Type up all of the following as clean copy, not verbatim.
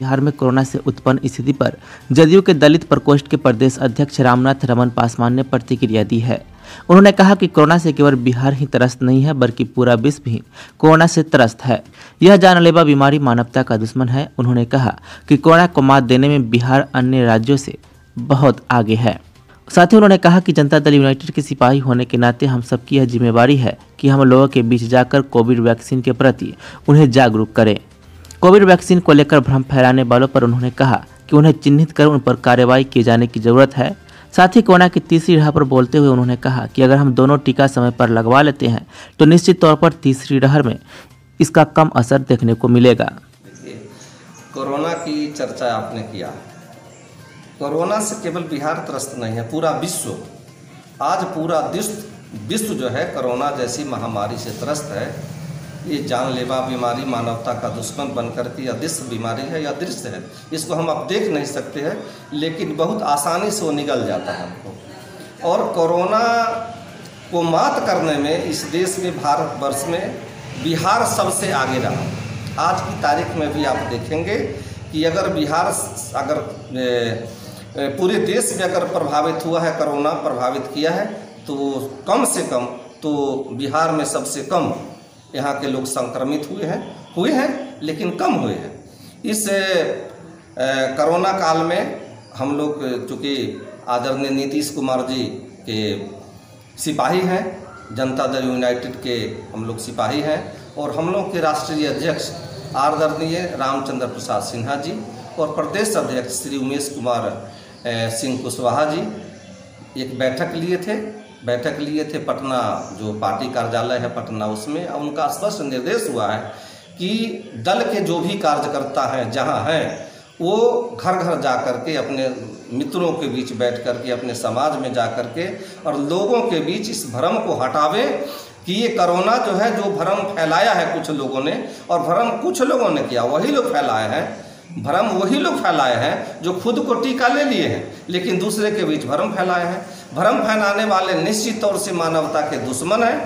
बिहार में कोरोना से उत्पन्न स्थिति पर जदयू के दलित प्रकोष्ठ के प्रदेश अध्यक्ष रामनाथ रमन पासवान ने प्रतिक्रिया दी है। उन्होंने कहा कि कोरोना से केवल बिहार ही त्रस्त नहीं है बल्कि पूरा विश्व भी कोरोना से त्रस्त है। यह जानलेवा बीमारी मानवता का दुश्मन है। उन्होंने कहा कि कोरोना को मात देने में बिहार अन्य राज्यों से बहुत आगे है। साथ ही उन्होंने कहा कि जनता दल यूनाइटेड के सिपाही होने के नाते हम सबकी यह जिम्मेवारी है कि हम लोगों के बीच जाकर कोविड वैक्सीन के प्रति उन्हें जागरूक करें। कोविड वैक्सीन को लेकर भ्रम फैलाने वालों पर उन्होंने कहा कि उन्हें चिन्हित कर उन पर कार्रवाई किए जाने की जरूरत है। साथ ही कोरोना की तीसरी लहर पर बोलते हुए उन्होंने कहा कि अगर हम दोनों टीका समय पर लगवा लेते हैं तो निश्चित तौर पर तीसरी लहर में इसका कम असर देखने को मिलेगा। कोरोना की चर्चा आपने किया। कोरोना से केवल बिहार त्रस्त नहीं है, पूरा विश्व, आज पूरा विश्व जो है कोरोना जैसी महामारी से त्रस्त है। ये जानलेवा बीमारी मानवता का दुश्मन बनकर के अदृश्य बीमारी है, यह दृश्य है, इसको हम अब देख नहीं सकते हैं, लेकिन बहुत आसानी से वो निकल जाता है हमको। और कोरोना को मात करने में इस देश में, भारतवर्ष में बिहार सबसे आगे रहा। आज की तारीख में भी आप देखेंगे कि अगर बिहार पूरे देश में अगर प्रभावित हुआ है, कोरोना प्रभावित किया है, तो कम से कम तो बिहार में सबसे कम यहाँ के लोग संक्रमित हुए हैं, लेकिन कम हुए हैं। इस कोरोना काल में हम लोग चूँकि आदरणीय नीतीश कुमार जी के सिपाही हैं, जनता दल यूनाइटेड के हम लोग सिपाही हैं, और हम लोग के राष्ट्रीय अध्यक्ष आदरणीय रामचंद्र प्रसाद सिन्हा जी और प्रदेश अध्यक्ष श्री उमेश कुमार सिंह कुशवाहा जी एक बैठक लिए थे पटना, जो पार्टी कार्यालय है पटना, उसमें उनका स्पष्ट निर्देश हुआ है कि दल के जो भी कार्यकर्ता हैं जहां हैं वो घर घर जा कर के अपने मित्रों के बीच बैठ कर के, अपने समाज में जा कर के और लोगों के बीच इस भ्रम को हटावे कि ये कोरोना जो है, जो भ्रम फैलाया है कुछ लोगों ने, और भ्रम कुछ लोगों ने किया, वही लोग फैलाए हैं, भ्रम वही लोग फैलाए हैं जो खुद को टीका ले लिए हैं, लेकिन दूसरे के बीच भ्रम फैलाए हैं। भ्रम फैलाने वाले निश्चित तौर से मानवता के दुश्मन हैं।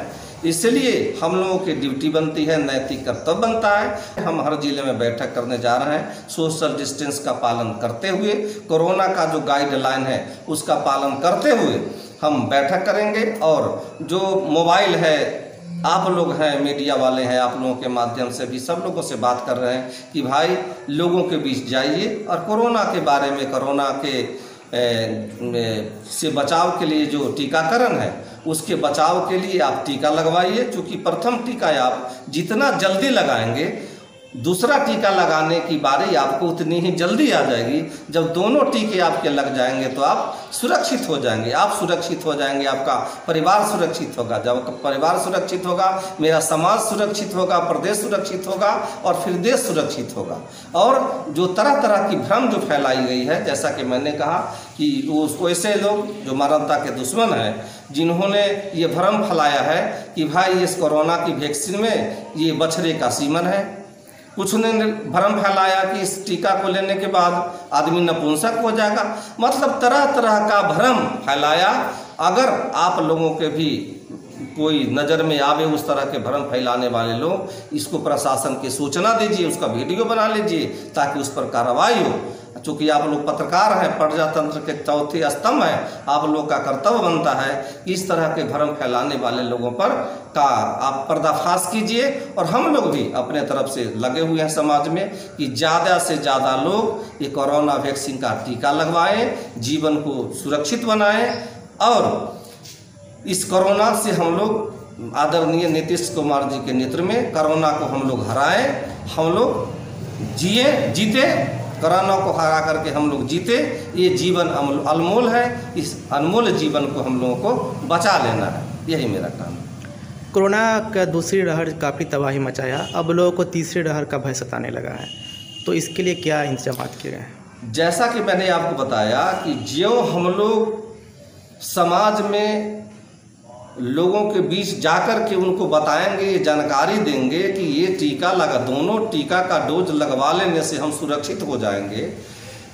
इसलिए हम लोगों की ड्यूटी बनती है, नैतिक कर्तव्य बनता है। हम हर जिले में बैठक करने जा रहे हैं, सोशल डिस्टेंस का पालन करते हुए, कोरोना का जो गाइडलाइन है उसका पालन करते हुए हम बैठक करेंगे। और जो मोबाइल है, आप लोग हैं, मीडिया वाले हैं, आप लोगों के माध्यम से भी सब लोगों से बात कर रहे हैं कि भाई लोगों के बीच जाइए और कोरोना के बारे में, कोरोना के से बचाव के लिए जो टीकाकरण है उसके बचाव के लिए आप टीका लगवाइए। क्योंकि प्रथम टीका आप जितना जल्दी लगाएंगे, दूसरा टीका लगाने की बारी आपको उतनी ही जल्दी आ जाएगी। जब दोनों टीके आपके लग जाएंगे तो आप सुरक्षित हो जाएंगे, आप सुरक्षित हो जाएंगे, आपका परिवार सुरक्षित होगा। जब परिवार सुरक्षित होगा, मेरा समाज सुरक्षित होगा, प्रदेश सुरक्षित होगा और फिर देश सुरक्षित होगा। और जो तरह तरह की भ्रम जो फैलाई गई है, जैसा कि मैंने कहा कि वो ऐसे लोग जो मानवता के दुश्मन हैं, जिन्होंने ये भ्रम फैलाया है कि भाई इस कोरोना की वैक्सीन में ये बछड़े का सीमन है। कुछ ने भ्रम फैलाया कि इस टीका को लेने के बाद आदमी नपुंसक हो जाएगा। मतलब तरह तरह का भ्रम फैलाया। अगर आप लोगों के भी कोई नज़र में आवे उस तरह के भ्रम फैलाने वाले लोग, इसको प्रशासन की सूचना दीजिए, उसका वीडियो बना लीजिए ताकि उस पर कार्रवाई हो। चूँकि आप लोग पत्रकार हैं, प्रजातंत्र के चौथे स्तंभ हैं, आप लोग का कर्तव्य बनता है कि इस तरह के भ्रम फैलाने वाले लोगों पर का आप पर्दाफाश कीजिए। और हम लोग भी अपने तरफ से लगे हुए हैं समाज में कि ज़्यादा से ज़्यादा लोग ये कोरोना वैक्सीन का टीका लगवाएं, जीवन को सुरक्षित बनाएं और इस कोरोना से हम लोग आदरणीय नीतीश कुमार जी के नेतृत्व में कोरोना को हम लोग हराएं, हम लोग जीते, कोरोना को हरा करके हम लोग जीते। ये जीवन अनमोल है, इस अनमोल जीवन को हम लोगों को बचा लेना है, यही मेरा काम है। कोरोना का दूसरी लहर काफ़ी तबाही मचाया, अब लोगों को तीसरी लहर का भय सताने लगा है, तो इसके लिए क्या इंतजाम किए गए हैं? जैसा कि मैंने आपको बताया कि जो हम लोग समाज में लोगों के बीच जाकर के उनको बताएंगे, ये जानकारी देंगे कि ये टीका लगा, दोनों टीका का डोज लगवा लेने से हम सुरक्षित हो जाएंगे,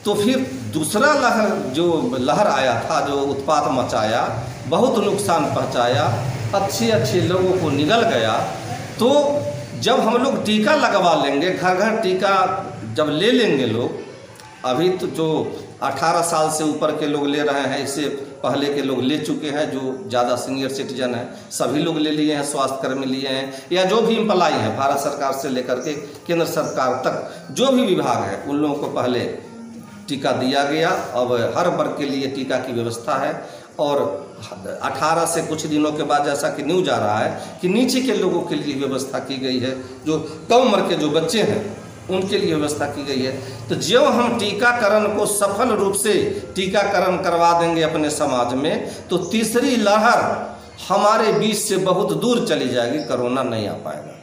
तो फिर दूसरा लहर आया था जो उत्पात मचाया, बहुत नुकसान पहुंचाया, अच्छे लोगों को निगल गया। तो जब हम लोग टीका लगवा लेंगे, घर घर टीका जब ले लेंगे लोग, अभी तो जो 18 साल से ऊपर के लोग ले रहे हैं, इससे पहले के लोग ले चुके हैं, जो ज़्यादा सीनियर सिटीजन हैं सभी लोग ले लिए हैं, स्वास्थ्यकर्मी लिए हैं, या जो भी एम्प्लाई हैं भारत सरकार से लेकर के केंद्र सरकार तक जो भी विभाग है उन लोगों को पहले टीका दिया गया। अब हर वर्ग के लिए टीका की व्यवस्था है और 18 से कुछ दिनों के बाद जैसा कि न्यूज आ रहा है कि नीचे के लोगों के लिए व्यवस्था की गई है, जो कम उम्र के जो बच्चे हैं उनके लिए व्यवस्था की गई है। तो जो हम टीकाकरण को सफल रूप से टीकाकरण करवा देंगे अपने समाज में, तो तीसरी लहर हमारे बीच से बहुत दूर चली जाएगी, कोरोना नहीं आ पाएगा।